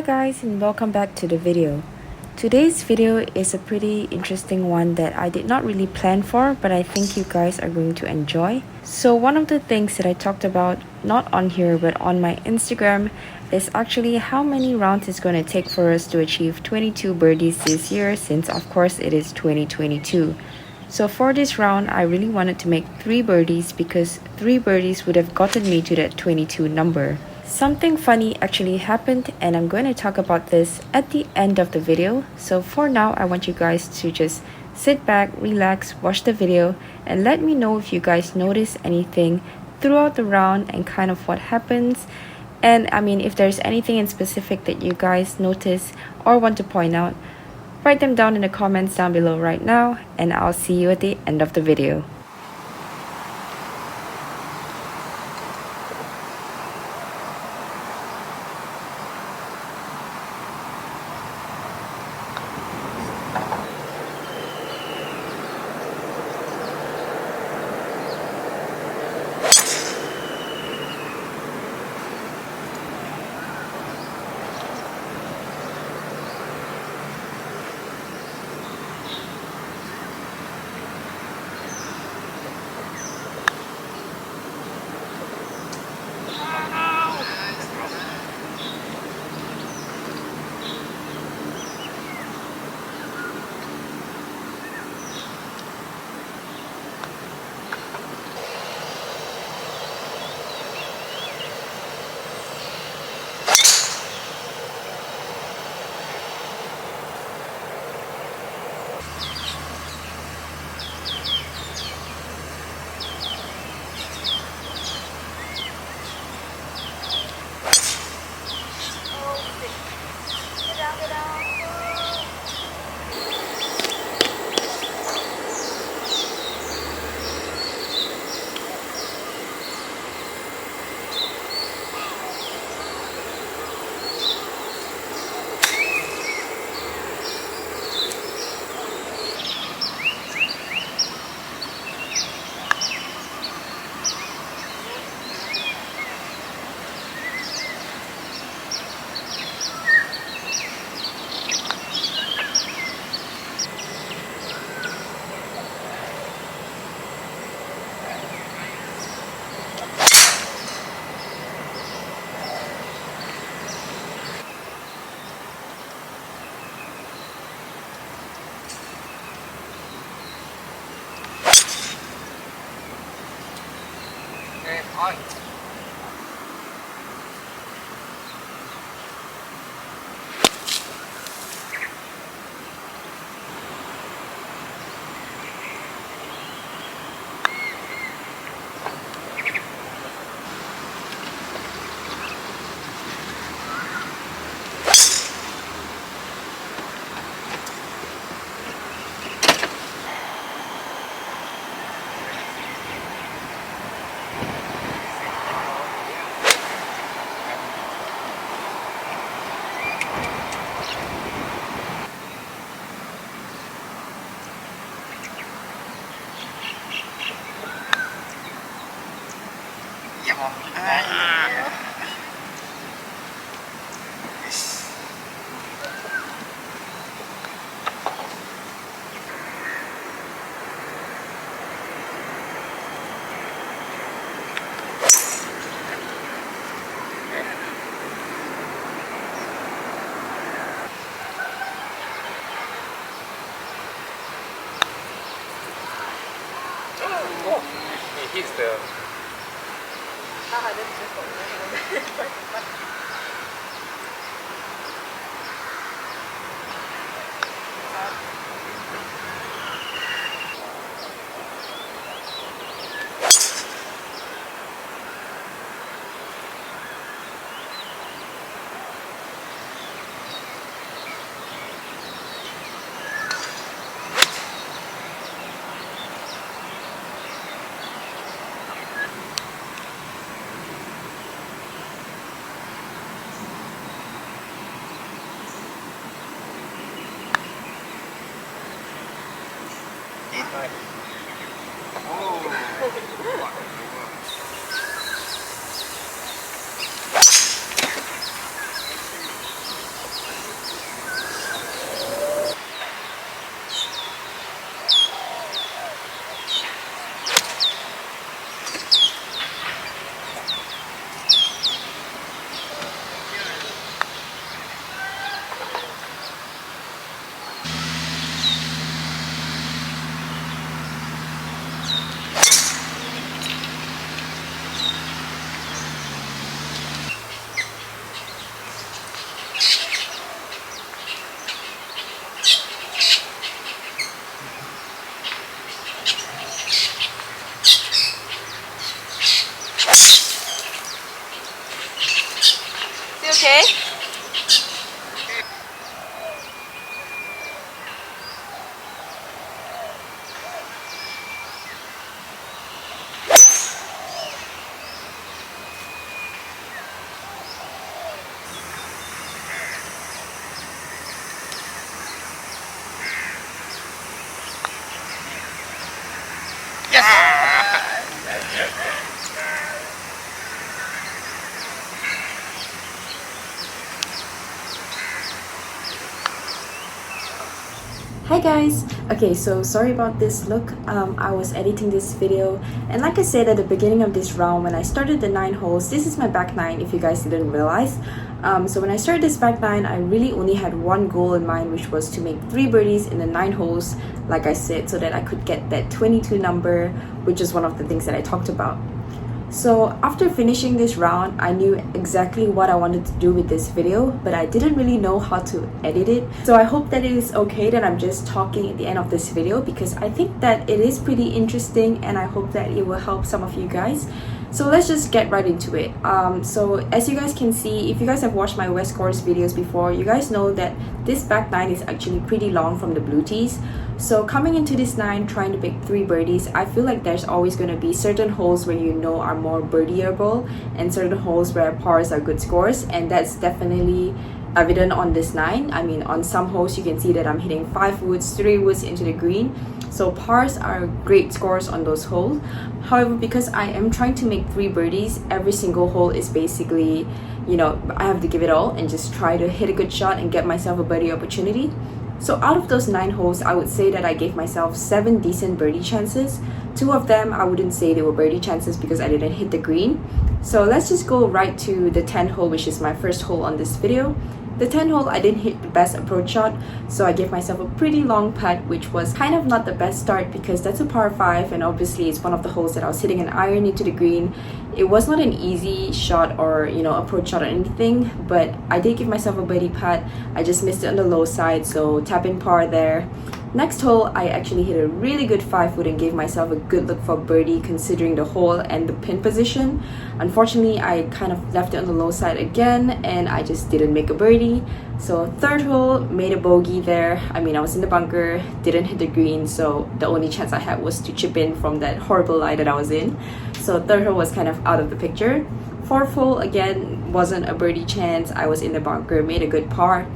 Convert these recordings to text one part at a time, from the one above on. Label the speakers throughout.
Speaker 1: guys, and welcome back to the video. Today's video is a pretty interesting one that I did not really plan for, but I think you guys are going to enjoy. So one of the things that I talked about, not on here but on my Instagram, is actually how many rounds it's going to take for us to achieve 22 birdies this year, since of course it is 2022. So for this round, I really wanted to make 3 birdies because 3 birdies would have gotten me to that 22 number. Something funny actually happened, and I'm going to talk about this at the end of the video. So for now, I want you guys to just sit back, relax, watch the video, and let me know if you guys notice anything throughout the round and kind of what happens. And I mean, if there's anything in specific that you guys notice or want to point out, write them down in the comments down below right now, and I'll see you at the end of the video.
Speaker 2: He hits the...
Speaker 1: Hi guys! Okay, so sorry about this look. I was editing this video, and like I said at the beginning of this round, when I started the 9 holes, this is my back 9 if you guys didn't realize. So when I started this back 9, I really only had one goal in mind, which was to make 3 birdies in the 9 holes, like I said, so that I could get that 22 number, which is one of the things that I talked about. So after finishing this round, I knew exactly what I wanted to do with this video, but I didn't really know how to edit it. So I hope that it is okay that I'm just talking at the end of this video, because I think that it is pretty interesting and I hope that it will help some of you guys. So let's just get right into it. So as you guys can see, if you guys have watched my West Course videos before, you guys know that this back 9 is actually pretty long from the blue tees. So coming into this 9, trying to pick 3 birdies, I feel like there's always going to be certain holes where you know are more birdieable and certain holes where pars are good scores, and that's definitely evident on this 9. I mean, on some holes you can see that I'm hitting 5 woods, 3 woods into the green. So pars are great scores on those holes. However, because I am trying to make 3 birdies, every single hole is basically, you know, I have to give it all and just try to hit a good shot and get myself a birdie opportunity. So out of those 9 holes, I would say that I gave myself 7 decent birdie chances. 2 of them, I wouldn't say they were birdie chances because I didn't hit the green. So let's just go right to the 10th hole, which is my first hole on this video. The 10th hole, I didn't hit the best approach shot, so I gave myself a pretty long putt, which was kind of not the best start because that's a par 5 and obviously it's one of the holes that I was hitting an iron into the green. It was not an easy shot or, you know, approach shot or anything, but I did give myself a birdie putt. I just missed it on the low side, so tap in par there. Next hole, I actually hit a really good 5 wood and gave myself a good look for birdie considering the hole and the pin position. Unfortunately, I kind of left it on the low side again and I just didn't make a birdie. So 3rd hole, made a bogey there. I mean, I was in the bunker, didn't hit the green, so the only chance I had was to chip in from that horrible lie that I was in. So 3rd hole was kind of out of the picture. 4th hole, again, wasn't a birdie chance. I was in the bunker, made a good par.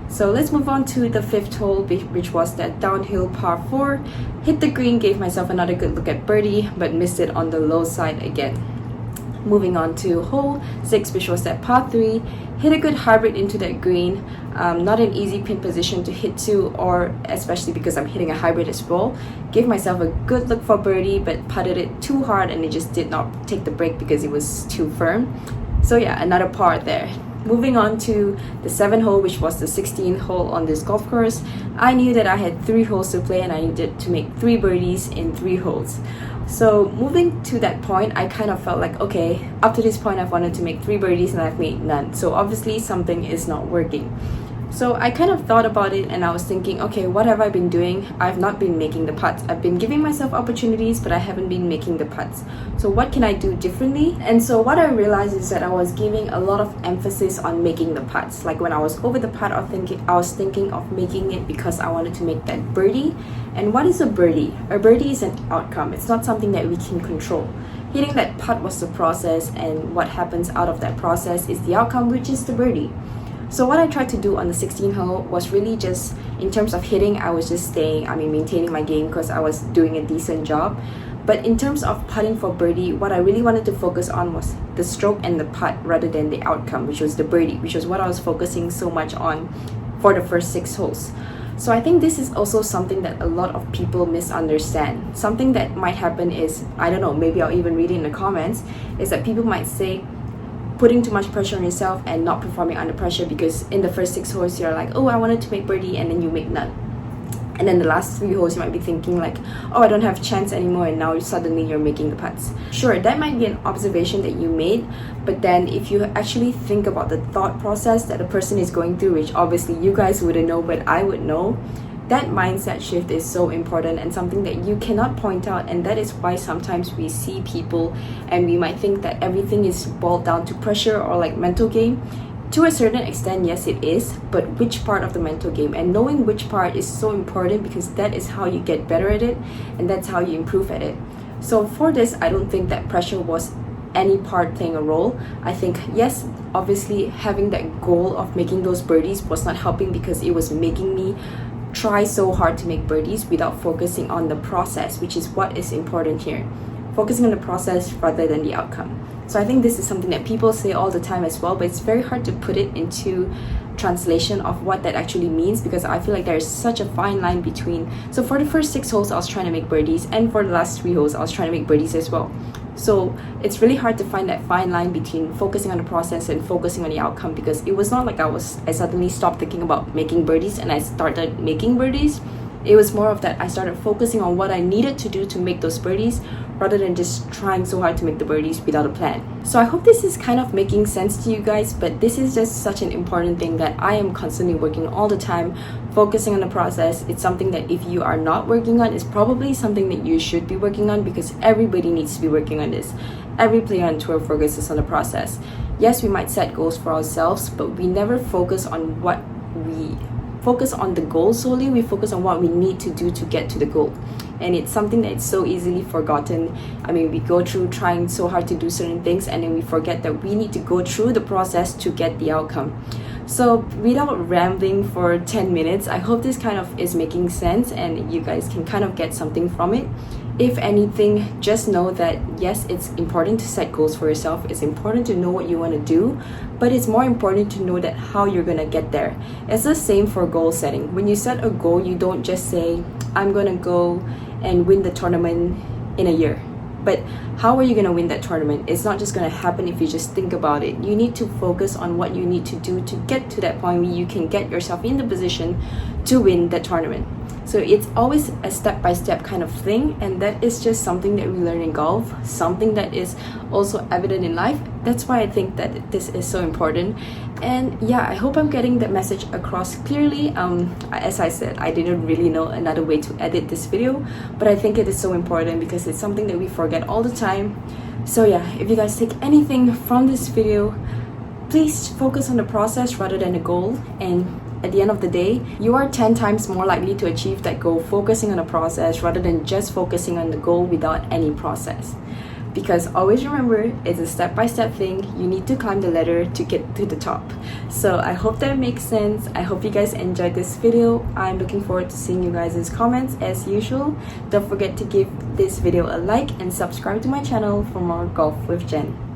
Speaker 1: So let's move on to the 5th hole, which was that downhill par 4. Hit the green, gave myself another good look at birdie, but missed it on the low side again. Moving on to hole 6, which was that par 3. Hit a good hybrid into that green. Not an easy pin position to hit to, or especially because I'm hitting a hybrid as well. Gave myself a good look for birdie, but putted it too hard and it just did not take the break because it was too firm. So yeah, another par there. Moving on to the 7th hole, which was the 16th hole on this golf course. I knew that I had 3 holes to play and I needed to make 3 birdies in 3 holes. So moving to that point, I kind of felt like, okay, up to this point I've wanted to make 3 birdies and I've made none. So obviously something is not working. So I kind of thought about it and I was thinking, okay, what have I been doing? I've not been making the putts. I've been giving myself opportunities, but I haven't been making the putts. So what can I do differently? And so what I realized is that I was giving a lot of emphasis on making the putts. Like when I was over the putt, I was thinking of making it because I wanted to make that birdie. And what is a birdie? A birdie is an outcome. It's not something that we can control. Hitting that putt was the process, and what happens out of that process is the outcome, which is the birdie. So what I tried to do on the 16th hole was really just, in terms of hitting, I was just maintaining my game because I was doing a decent job. But in terms of putting for birdie, what I really wanted to focus on was the stroke and the putt rather than the outcome, which was the birdie, which was what I was focusing so much on for the first 6 holes. So I think this is also something that a lot of people misunderstand. Something that might happen is, I don't know, maybe I'll even read it in the comments, is that people might say, putting too much pressure on yourself and not performing under pressure, because in the first 6 holes you're like, oh, I wanted to make birdie, and then you make none. And then the last 3 holes you might be thinking like, oh, I don't have a chance anymore, and now suddenly you're making the putts. Sure, that might be an observation that you made, but then if you actually think about the thought process that a person is going through, which obviously you guys wouldn't know but I would know, that mindset shift is so important and something that you cannot point out, and that is why sometimes we see people and we might think that everything is boiled down to pressure or like mental game. To a certain extent, yes, it is, but which part of the mental game? And knowing which part is so important, because that is how you get better at it and that's how you improve at it. So for this, I don't think that pressure was any part playing a role. I think, yes, obviously having that goal of making those birdies was not helping because it was making me try so hard to make birdies without focusing on the process, which is what is important here. Focusing on the process rather than the outcome. So I think this is something that people say all the time as well, but it's very hard to put it into translation of what that actually means, because I feel like there's such a fine line between. So for the first 6 holes I was trying to make birdies, and for the last 3 holes I was trying to make birdies as well. So it's really hard to find that fine line between focusing on the process and focusing on the outcome, because it was not like I suddenly stopped thinking about making birdies and I started making birdies. It was more of that I started focusing on what I needed to do to make those birdies, rather than just trying so hard to make the birdies without a plan. So I hope this is kind of making sense to you guys, but this is just such an important thing that I am constantly working all the time, focusing on the process. It's something that if you are not working on, it's probably something that you should be working on, because everybody needs to be working on this. Every player on tour focuses on the process. Yes, we might set goals for ourselves, but we never focus on the goal solely. We focus on what we need to do to get to the goal, and it's something that's so easily forgotten. I mean, we go through trying so hard to do certain things, and then we forget that we need to go through the process to get the outcome. So without rambling for 10 minutes, I hope this kind of is making sense and you guys can kind of get something from it. If anything, just know that yes, it's important to set goals for yourself. It's important to know what you want to do, but it's more important to know that how you're gonna get there. It's the same for goal setting. When you set a goal, you don't just say, I'm gonna go and win the tournament in a year. But how are you going to win that tournament? It's not just going to happen if you just think about it. You need to focus on what you need to do to get to that point where you can get yourself in the position to win that tournament. So it's always a step-by-step kind of thing, and that is just something that we learn in golf, something that is also evident in life. That's why I think that this is so important. And yeah, I hope I'm getting that message across clearly. As I said, I didn't really know another way to edit this video, but I think it is so important because it's something that we forget all the time. So yeah, if you guys take anything from this video, please focus on the process rather than the goal, and at the end of the day, you are 10 times more likely to achieve that goal focusing on the process rather than just focusing on the goal without any process. Because always remember, it's a step-by-step thing. You need to climb the ladder to get to the top. So I hope that makes sense. I hope you guys enjoyed this video. I'm looking forward to seeing you guys' comments as usual. Don't forget to give this video a like and subscribe to my channel for more Golf with Jen.